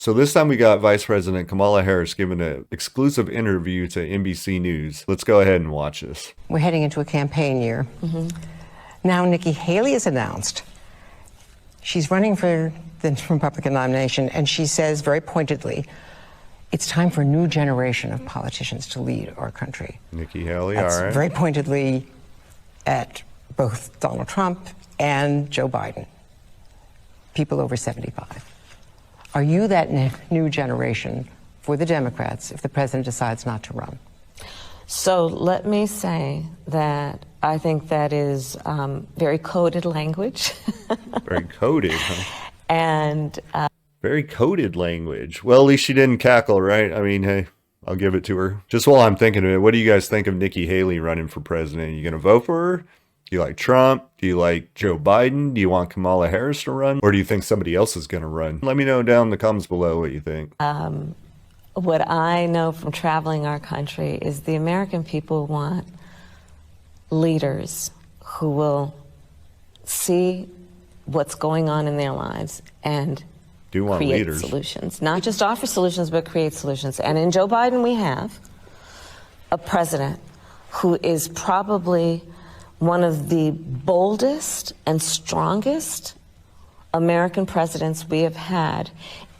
So this time we got Vice President Kamala Harris giving an exclusive interview to NBC News. Let's go ahead and watch this. We're heading into a campaign year. Now Nikki Haley has announced she's running for the Republican nomination, and she says very pointedly, it's time for a new generation of politicians to lead our country. Nikki Haley, That's all right. very pointedly at both Donald Trump and Joe Biden, people over 75. Are you that new generation for the Democrats if the president decides not to run? So let me say that I think that is very coded language. Very coded, huh? And Very coded language. Well, at least she didn't cackle, right? I mean, hey, I'll give it to her. Just while I'm thinking of it, what do you guys think of Nikki Haley running for president? Are you going to vote for her? Do you like Trump? Do you like Joe Biden? Do you want Kamala Harris to run? Or do you think somebody else is going to run? Let me know down in the comments below what you think. what I know from traveling our country is the American people want leaders who will see what's going on in their lives and Do want create leaders. solutions. Not just offer solutions, but create solutions. And in Joe Biden, we have a president who is probably one of the boldest and strongest American presidents we have had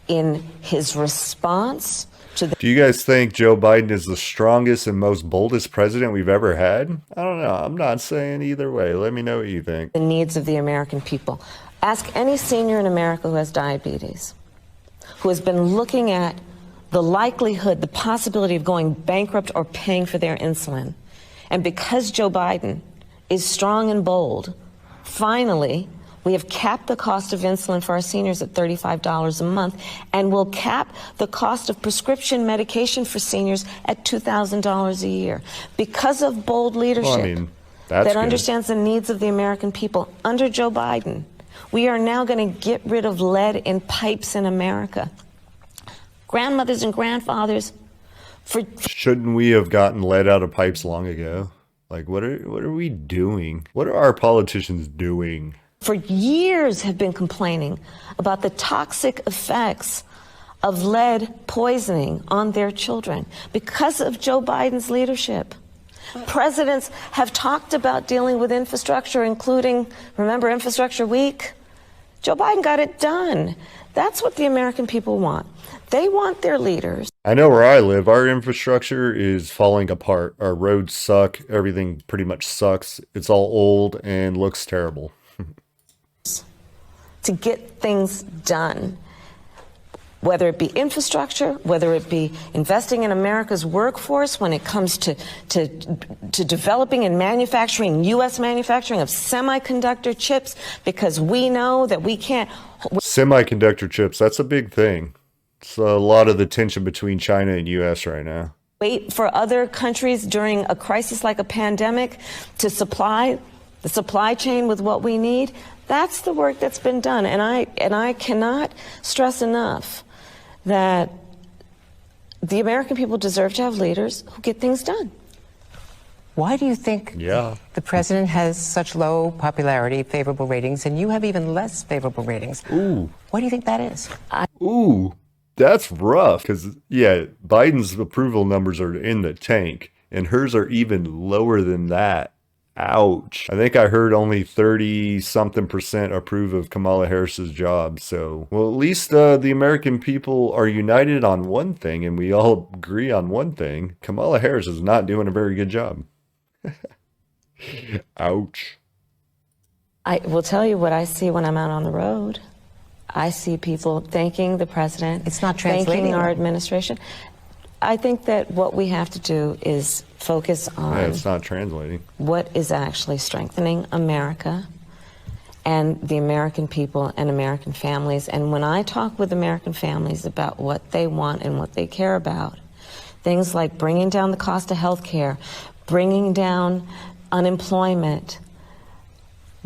in his response to the Do you guys think Joe Biden is the strongest and most boldest president we've ever had? I don't know. I'm not saying either way. Let me know what you think. needs of the American people. Ask any senior in America who has diabetes, who has been looking at the likelihood, the possibility of going bankrupt or paying for their insulin. And because Joe Biden is strong and bold, finally, we have capped the cost of insulin for our seniors at $35 a month, and we'll cap the cost of prescription medication for seniors at $2,000 a year. Because of bold leadership Well, I mean, that's that good. understands the needs of the American people, under Joe Biden, we are now going to get rid of lead in pipes in America. Grandmothers and grandfathers, for Shouldn't we have gotten lead out of pipes long ago? Like, what are we doing? What are our politicians doing? for years have been complaining about the toxic effects of lead poisoning on their children because of Joe Biden's leadership. Presidents have talked about dealing with infrastructure, including, remember, Infrastructure Week? Joe Biden got it done. That's what the American people want. They want their leaders. I know where I live, our infrastructure is falling apart. Our roads suck. Everything pretty much sucks. It's all old and looks terrible. To get things done, whether it be infrastructure, whether it be investing in America's workforce when it comes to developing and manufacturing, U.S. manufacturing of semiconductor chips, because we know that we can't Semiconductor chips, that's a big thing. It's a lot of the tension between China and U.S. right now. wait for other countries during a crisis like a pandemic to supply the supply chain with what we need. That's the work that's been done. And I cannot stress enough that the American people deserve to have leaders who get things done. Why do you think Yeah. the president has such low popularity, favorable ratings, and you have even less favorable ratings? Ooh. Why do you think that is? Ooh, that's rough. Because, yeah, Biden's approval numbers are in the tank, and hers are even lower than that. Ouch. I think I heard only 30-something% approve of Kamala Harris's job. So, well, at least the American people are united on one thing, and we all agree on one thing. Kamala Harris is not doing a very good job. Ouch. I will tell you what I see when I'm out on the road. I see people thanking the president. It's not thanking translating. our administration. I think that what we have to do is focus on Yeah, it's not translating. what is actually strengthening America and the American people and American families. And when I talk with American families about what they want and what they care about, things like bringing down the cost of health care, bringing down unemployment,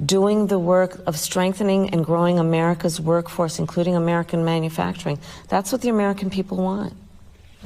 doing the work of strengthening and growing America's workforce, including American manufacturing, that's what the American people want.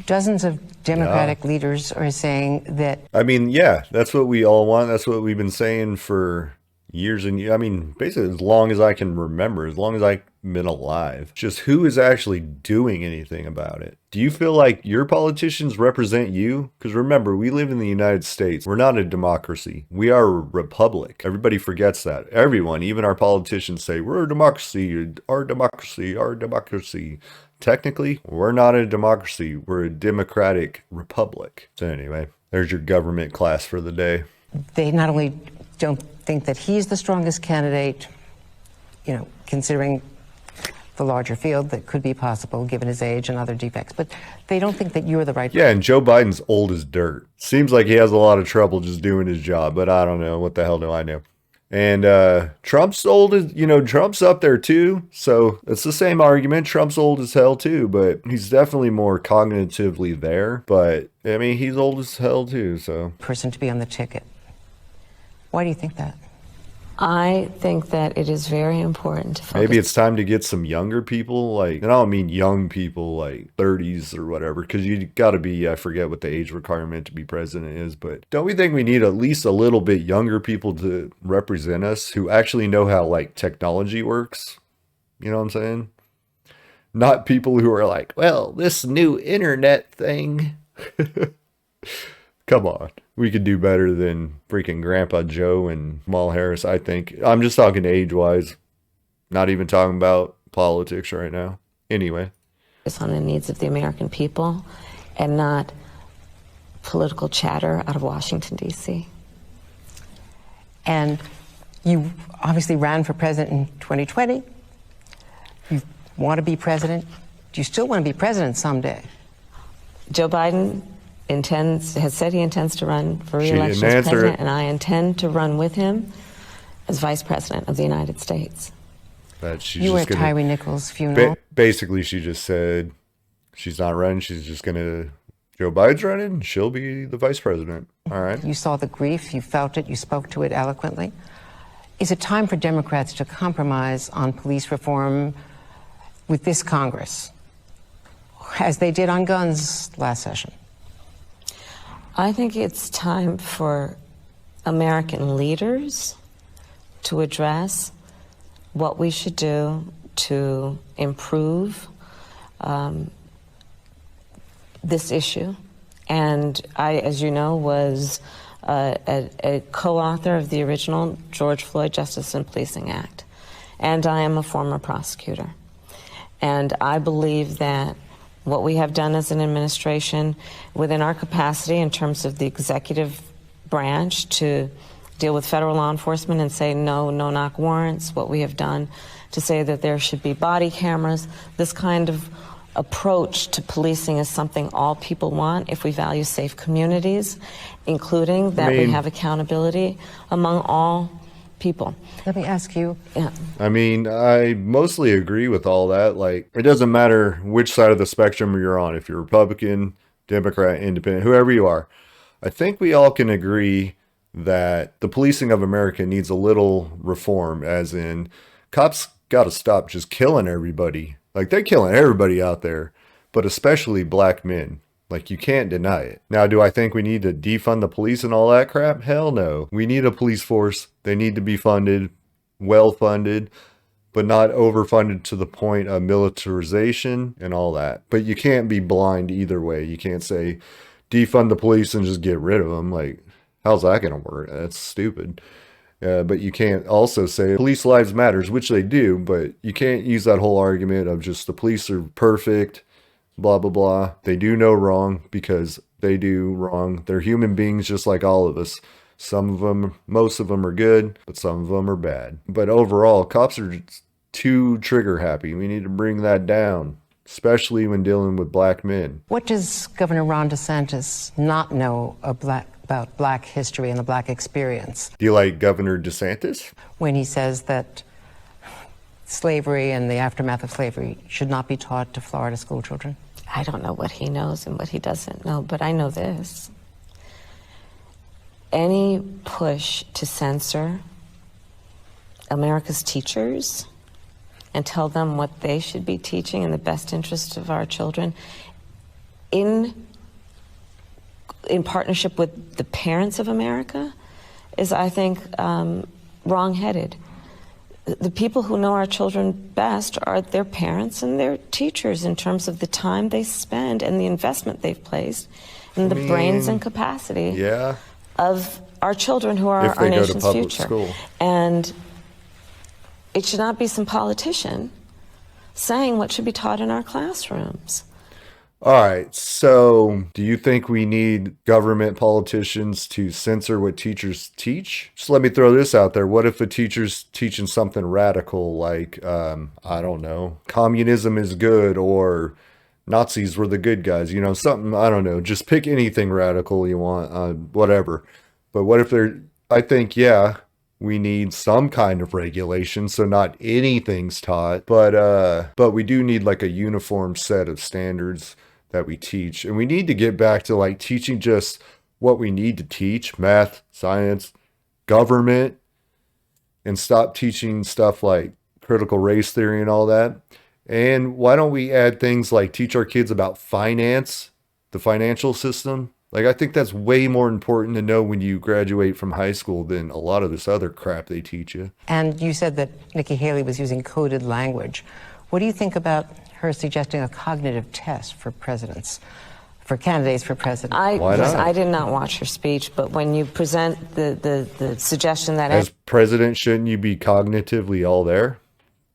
Dozens of Democratic leaders are saying that I mean, yeah, that's what we all want. That's what we've been saying for years and I mean, basically as long as I can remember, as long as I've been alive. Just who is actually doing anything about it? Do you feel like your politicians represent you? Because remember, we live in the United States. We're not a democracy. We are a republic. Everybody forgets that. Everyone, even our politicians, say, we're a democracy, our democracy, our democracy. Technically, we're not a democracy. We're a democratic republic. So anyway, there's your government class for the day. They not only don't think that he's the strongest candidate, you know, considering the larger field that could be possible given his age and other defects, but they don't think that you're the right. Yeah, and Joe Biden's old as dirt. Seems like he has a lot of trouble just doing his job, but I don't know. What the hell do I know? And Trump's old as, you know, Trump's up there too. So it's the same argument. Trump's old as hell too, but he's definitely more cognitively there. But I mean, he's old as hell too, so. Person to be on the ticket. Why do you think that? I think that it is very important to focus. Maybe it's time to get some younger people, like, and I don't mean young people like 30s or whatever, because you got to be, I forget what the age requirement to be president is, but don't we think we need at least a little bit younger people to represent us who actually know how like technology works? You know what I'm saying? Not people who are like, well, this new internet thing. Come on. We could do better than freaking Grandpa Joe and Kamala Harris, I think. I'm just talking age-wise. Not even talking about politics right now. Anyway. Focus on the needs of the American people and not political chatter out of Washington, D.C. And you obviously ran for president in 2020. You want to be president. Do you still want to be president someday? Joe Biden has said he intends to run for re-election as president, and I intend to run with him as vice president of the United States. You were at Tyree Nichols' funeral. Basically, she just said she's not running. She's just going to, Joe Biden's running, she'll be the vice president. All right. You saw the grief, you felt it, you spoke to it eloquently. Is it time for Democrats to compromise on police reform with this Congress, as they did on guns last session? I think it's time for American leaders to address what we should do to improve this issue. And I, as you know, was a co-author of the original George Floyd Justice and Policing Act. And I am a former prosecutor. And I believe that what we have done as an administration within our capacity in terms of the executive branch to deal with federal law enforcement and say no-knock warrants, what we have done to say that there should be body cameras, this kind of approach to policing is something all people want if we value safe communities, including that we have accountability among all people. Let me ask you. Yeah. I mean, I mostly agree with all that. Like, it doesn't matter which side of the spectrum you're on, if you're Republican, Democrat, Independent, whoever you are. I think we all can agree that the policing of America needs a little reform, as in cops got to stop just killing everybody. Like, they're killing everybody out there, but especially black men. Like, you can't deny it. Now, do I think we need to defund the police and all that crap? Hell no. We need a police force. They need to be funded, well funded, but not overfunded to the point of militarization and all that. But you can't be blind either way. You can't say defund the police and just get rid of them. Like, how's that going to work? That's stupid. But you can't also say police lives matters, which they do, but you can't use that whole argument of just the police are perfect, blah, blah, blah. They do no wrong because they do wrong. They're human beings just like all of us. Some of them, most of them are good, but some of them are bad. But overall, cops are just too trigger happy. We need to bring that down, especially when dealing with black men. What does Governor Ron DeSantis not know about black history and the black experience? Do you like Governor DeSantis? When he says that slavery and the aftermath of slavery should not be taught to Florida school children? I don't know what he knows and what he doesn't know, but I know this. Any push to censor America's teachers and tell them what they should be teaching in the best interest of our children in partnership with the parents of America is, I think, wrong-headed. The people who know our children best are their parents and their teachers in terms of the time they spend and the investment they've placed in the brains and capacity of our children who are our nation's future. School. And it should not be some politician saying what should be taught in our classrooms. All right, so do you think we need government politicians to censor what teachers teach? Just let me throw this out there. What if the teacher's teaching something radical like, I don't know, communism is good or Nazis were the good guys? You know, something, I don't know. Just pick anything radical you want, whatever. But what if I think, we need some kind of regulation, so not anything's taught, but we do need like a uniform set of standards that we teach. And we need to get back to like teaching just what we need to teach, math, science, government, and stop teaching stuff like critical race theory and all that. And why don't we add things like teach our kids about finance, the financial system? Like, I think that's way more important to know when you graduate from high school than a lot of this other crap they teach you. And you said that Nikki Haley was using coded language. What do you think about her suggesting a cognitive test for candidates for president? Why not? I did not watch her speech, but when you present the suggestion that as president, shouldn't you be cognitively all there?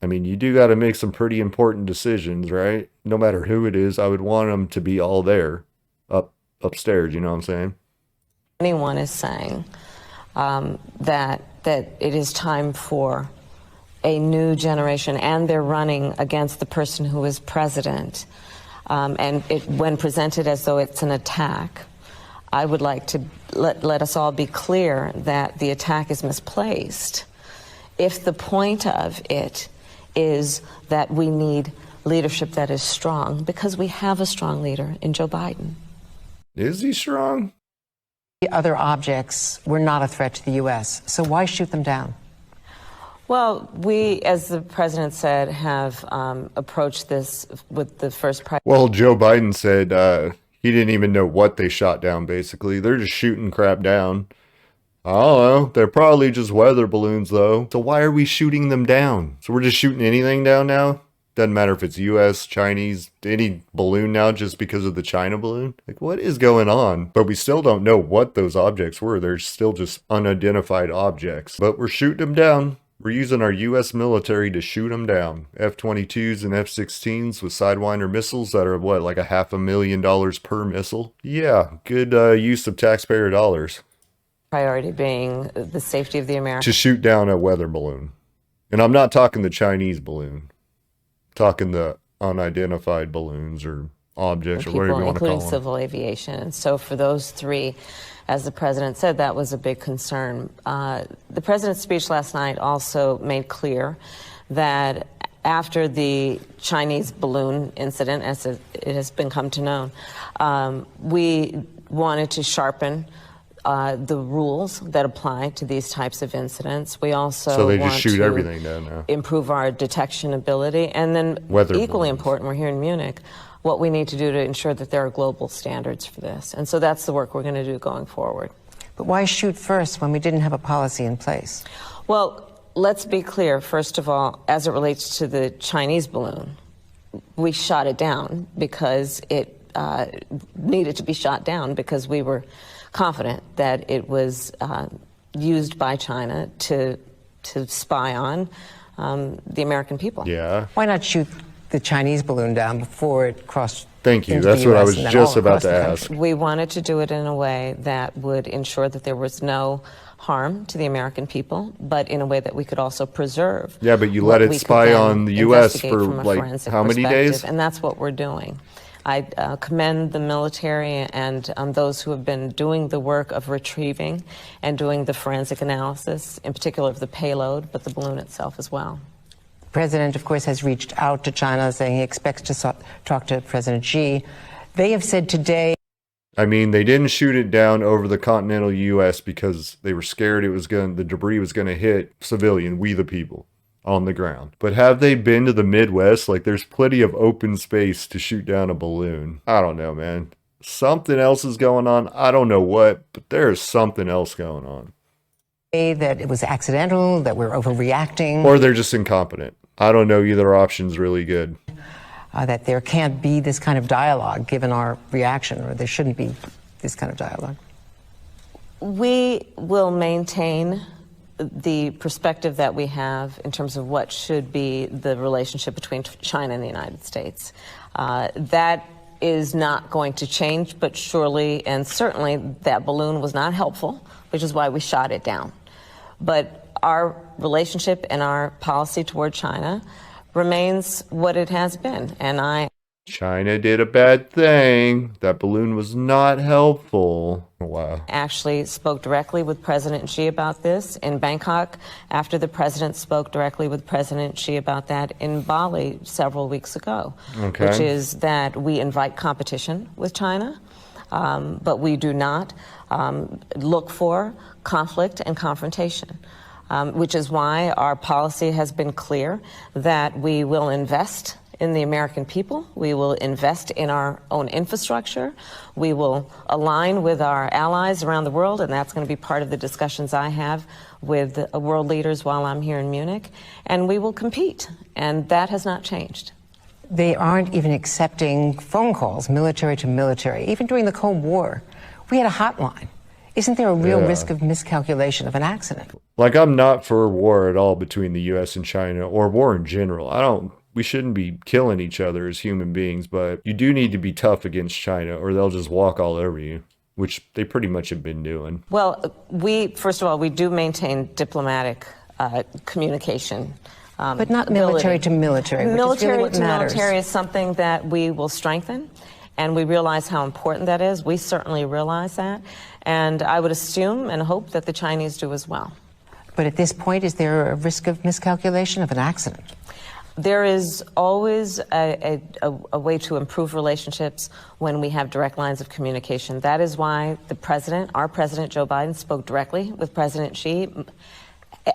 I mean, you do got to make some pretty important decisions, right? No matter who it is, I would want them to be all there, upstairs. You know what I'm saying? Anyone is saying that it is time for a new generation, and they're running against the person who is president. And when presented as though it's an attack, I would like to let us all be clear that the attack is misplaced. If the point of it is that we need leadership that is strong, because we have a strong leader in Joe Biden. Is he strong? The other objects were not a threat to the U.S., so why shoot them down? Well, we, as the president said, have approached this with the first priority. Well, Joe Biden said he didn't even know what they shot down, basically. They're just shooting crap down. I don't know. They're probably just weather balloons, though. So why are we shooting them down? So we're just shooting anything down now? Doesn't matter if it's U.S., Chinese, any balloon now just because of the China balloon? Like, what is going on? But we still don't know what those objects were. They're still just unidentified objects. But we're shooting them down. We're using our U.S. military to shoot them down. F-22s and F-16s with Sidewinder missiles that are, what, like $500,000 per missile? Yeah, good use of taxpayer dollars. Priority being the safety of the American. To shoot down a weather balloon. And I'm not talking the Chinese balloon. I'm talking the unidentified balloons or objects or whatever you want to call them. Including civil aviation. And so for those three, as the president said, that was a big concern. The president's speech last night also made clear that after the Chinese balloon incident, as it has become to known, we wanted to sharpen the rules that apply to these types of incidents. We also they just want shoot to everything down now. Improve our detection ability, and then equally important, we're here in Munich, what we need to do to ensure that there are global standards for this. And so that's the work we're going to do going forward. But why shoot first when we didn't have a policy in place? Well, let's be clear, first of all, as it relates to the Chinese balloon, we shot it down because it needed to be shot down because we were confident that it was used by China to spy on the American people. Yeah. Why not shoot the Chinese balloon down before it crossed? Thank you. into That's the what I US was and then just all about across to the ask. country? We wanted to do it in a way that would ensure that there was no harm to the American people, but in a way that we could also preserve. Yeah, but you let it spy on the U.S. for like how many days? And that's what we're doing. I commend the military and those who have been doing the work of retrieving and doing the forensic analysis, in particular of the payload, but the balloon itself as well. The president, of course, has reached out to China, saying he expects to talk to President Xi. They have said today. I mean, they didn't shoot it down over the continental U.S. because they were scared the debris was going to hit civilian, we the people, on the ground. But have they been to the Midwest? Like, there's plenty of open space to shoot down a balloon. I don't know, man. Something else is going on. I don't know what, but there's something else going on. that it was accidental, that we're overreacting, Or they're just incompetent. I don't know. Either option's really good. That there can't be this kind of dialogue given our reaction, or there shouldn't be this kind of dialogue. We will maintain the perspective that we have in terms of what should be the relationship between China and the United States. That is not going to change, but surely and certainly that balloon was not helpful, which is why we shot it down. But our relationship and our policy toward China remains what it has been. And China did a bad thing. That balloon was not helpful. Wow. actually spoke directly with President Xi about this in Bangkok, after the president spoke directly with President Xi about that in Bali several weeks ago, Okay. which is that we invite competition with China, but we do not look for conflict and confrontation. Which is why our policy has been clear that we will invest in the American people, we will invest in our own infrastructure, we will align with our allies around the world, and that's going to be part of the discussions I have with world leaders while I'm here in Munich, and we will compete, and that has not changed. They aren't even accepting phone calls, military to military. Even during the Cold War, we had a hotline. Isn't there a real risk of miscalculation, of an accident? Like, I'm not for war at all between the U.S. and China, or war in general. We shouldn't be killing each other as human beings, but you do need to be tough against China, or they'll just walk all over you, which they pretty much have been doing. Well, first of all, we do maintain diplomatic communication. But not military to military, which is really what matters. Military is something that we will strengthen, and we realize how important that is. We certainly realize that, and I would assume and hope that the Chinese do as well. But at this point, is there a risk of miscalculation, of an accident? There is always a way to improve relationships when we have direct lines of communication. That is why our president, Joe Biden, spoke directly with President Xi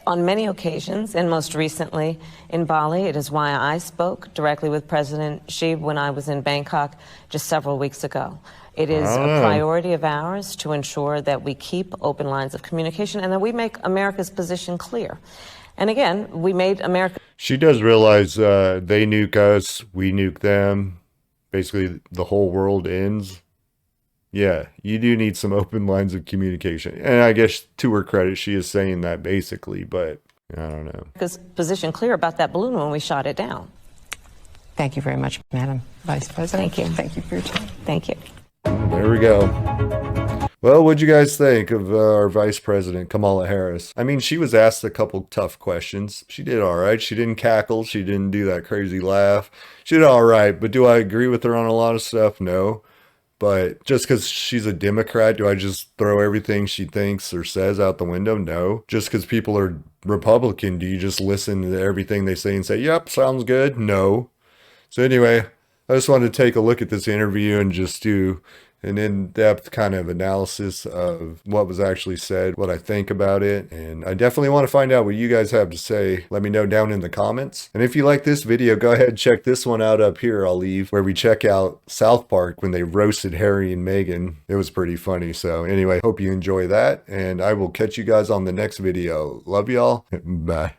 on many occasions, and most recently in Bali. It is why I spoke directly with President Xi when I was in Bangkok just several weeks ago. It is a priority of ours to ensure that we keep open lines of communication and that we make America's position clear. And again, we made America... She does realize they nuke us, we nuke them. Basically, the whole world ends. Yeah, you do need some open lines of communication. And I guess to her credit, she is saying that basically, but I don't know. America's position clear about that balloon when we shot it down. Thank you very much, Madam Vice President. Thank you. Thank you for your time. Thank you. There we go. Well, what'd you guys think of our Vice President, Kamala Harris? I mean, she was asked a couple tough questions. She did all right. She didn't cackle. She didn't do that crazy laugh. She did all right. But do I agree with her on a lot of stuff? No. But just because she's a Democrat, do I just throw everything she thinks or says out the window? No. Just because people are Republican, do you just listen to everything they say and say, yep, sounds good? No. So anyway, I just wanted to take a look at this interview and just do an in-depth kind of analysis of what was actually said, what I think about it. And I definitely want to find out what you guys have to say. Let me know down in the comments. And if you like this video, go ahead and check this one out up here. I'll leave where we check out South Park when they roasted Harry and Meghan. It was pretty funny. So anyway, hope you enjoy that. And I will catch you guys on the next video. Love y'all. Bye.